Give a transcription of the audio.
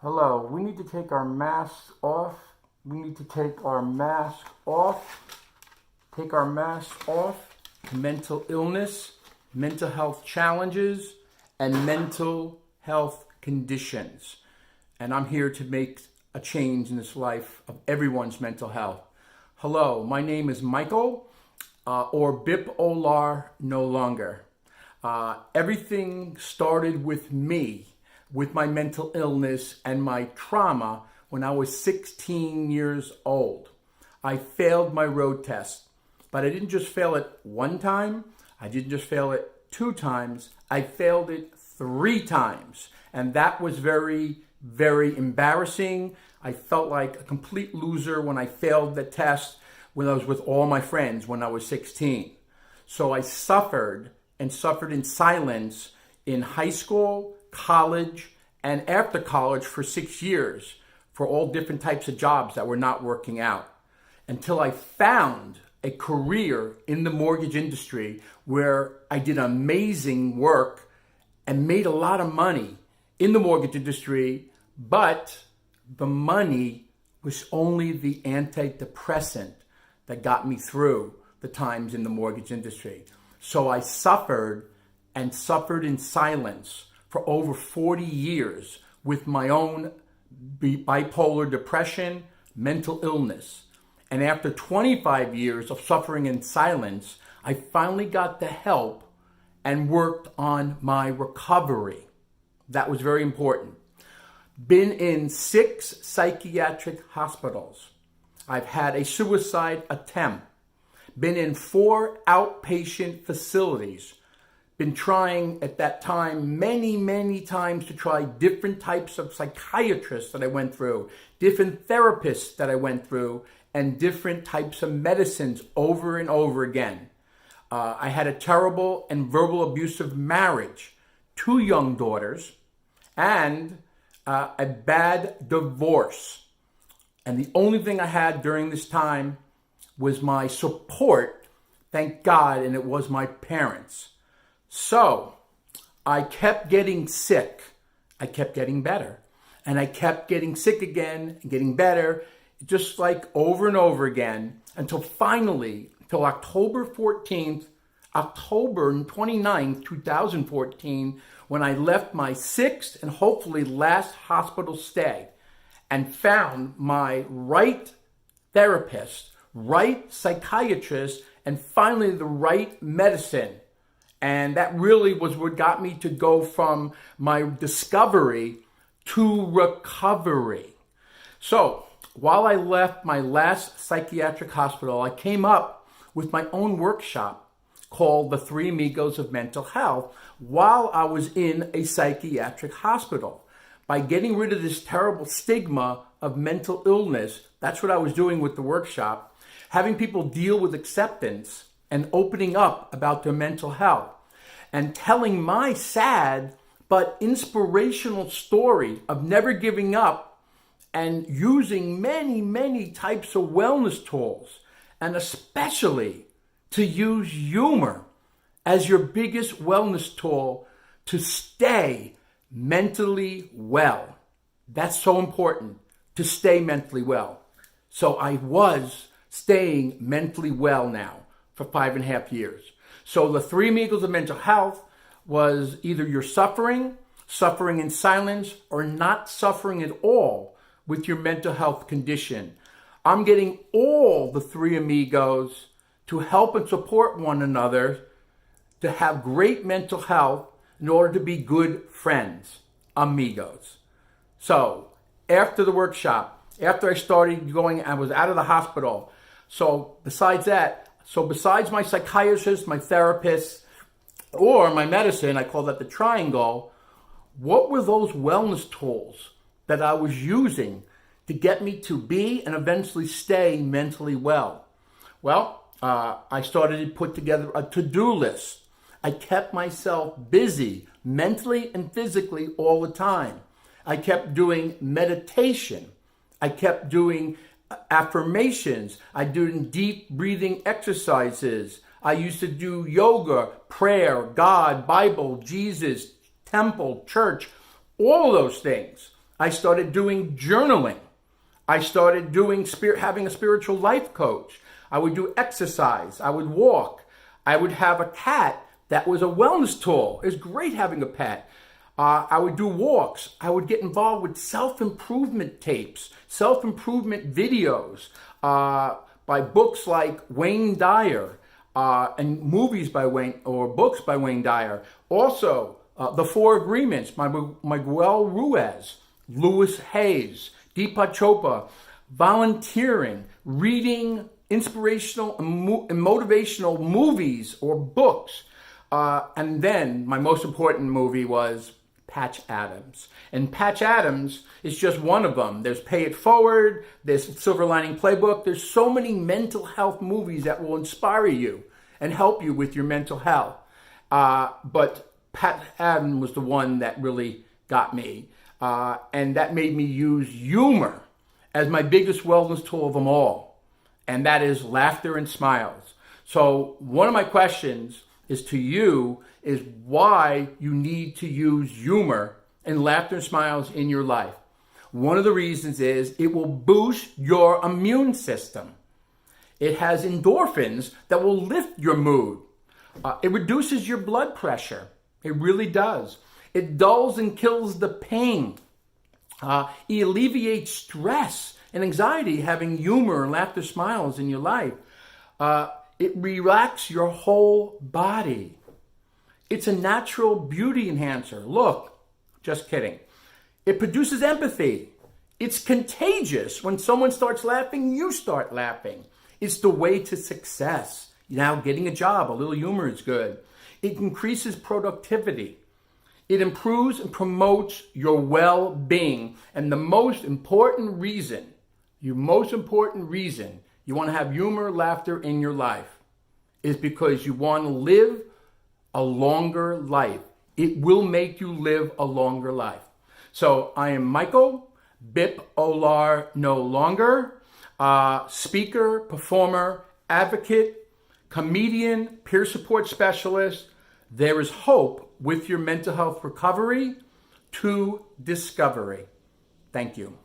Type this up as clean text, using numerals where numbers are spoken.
Hello, we need to take our masks off. We need to take our mask off. Take our masks off. Mental illness, mental health challenges, and mental health conditions. And I'm here to make a change in this life of everyone's mental health. Hello, my name is Michael, or Bip Olar no longer. Everything started with me, with my mental illness and my trauma when I was 16 years old. I failed my road test, but I didn't just fail it one time. I didn't just fail it two times. I failed it three times. And that was very, very embarrassing. I felt like a complete loser when I failed the test when I was with all my friends when I was 16. So I suffered and suffered in silence in high school, college, and after college for 6 years for all different types of jobs that were not working out until I found a career in the mortgage industry where I did amazing work and made a lot of money in the mortgage industry, but the money was only the antidepressant that got me through the times in the mortgage industry. So I suffered and suffered in silence for over 40 years with my own bipolar depression, mental illness. And after 25 years of suffering in silence, I finally got the help and worked on my recovery. That was very important. Been in 6 psychiatric hospitals. I've had a suicide attempt. Been in 4 outpatient facilities. Been trying at that time many times to try different types of psychiatrists that I went through, different therapists that I went through, and different types of medicines over and over again. I had a terrible and verbal abusive marriage, 2 young daughters, and a bad divorce. And the only thing I had during this time was my support, thank God, and it was my parents. So I kept getting sick. I kept getting better. And I kept getting sick again and getting better, just like over and over again, until finally, until October 14th, October 29th, 2014, when I left my 6th and hopefully last hospital stay and found my right therapist, right psychiatrist, and finally the right medicine. And that really was what got me to go from my discovery to recovery. So while I left my last psychiatric hospital, I came up with my own workshop called the 3 Amigos of Mental Health while I was in a psychiatric hospital. By getting rid of this terrible stigma of mental illness, that's what I was doing with the workshop, having people deal with acceptance and opening up about their mental health and telling my sad but inspirational story of never giving up and using many types of wellness tools, and especially to use humor as your biggest wellness tool to stay mentally well. That's so important, to stay mentally well. So I was staying mentally well now for 5.5 years. So the 3 Amigos of Mental Health was either you're suffering in silence, or not suffering at all with your mental health condition. I'm getting all the 3 amigos to help and support one another to have great mental health in order to be good friends, amigos. So after the workshop, after I started going, I was out of the hospital. So besides my psychiatrist, my therapist, or my medicine, I call that the triangle, what were those wellness tools that I was using to get me to be and eventually stay mentally well? Well, I started to put together a to-do list. I kept myself busy mentally and physically all the time. I kept doing meditation. I kept doing affirmations. I doing deep breathing exercises. I used to do yoga, prayer, God, Bible, Jesus, temple, church, all of those things. I started doing journaling. I started doing having a spiritual life coach. I would do exercise. I would walk. I would have a cat that was a wellness tool. It's great having a pet. I would do walks. I would get involved with self-improvement tapes, self-improvement videos by books like Wayne Dyer and movies by Wayne, or books by Wayne Dyer. Also, The Four Agreements by Miguel Ruiz, Louis Hayes, Deepak Chopra, volunteering, reading inspirational and motivational movies or books. And then my most important movie was Patch Adams. And Patch Adams is just one of them. There's Pay It Forward, there's Silver Lining Playbook. There's so many mental health movies that will inspire you and help you with your mental health. But Patch Adams was the one that really got me. And that made me use humor as my biggest wellness tool of them all. And that is laughter and smiles. So one of my questions is to you is why you need to use humor and laughter and smiles in your life. One of the reasons is it will boost your immune system. It has endorphins that will lift your mood. It reduces your blood pressure. It really does. It dulls and kills the pain. It alleviates stress and anxiety, having humor and laughter, smiles in your life. It relaxes your whole body. It's a natural beauty enhancer. Look, just kidding. It produces empathy. It's contagious. When someone starts laughing, you start laughing. It's the way to success. Now, getting a job, a little humor is good. It increases productivity. It improves and promotes your well-being. And the most important reason you want to have humor, laughter in your life is because you want to live a longer life. It will make you live a longer life. So I am Michael Bip Olar no longer, speaker, performer, advocate, comedian, peer support specialist. There is hope with your mental health recovery to discovery. Thank you.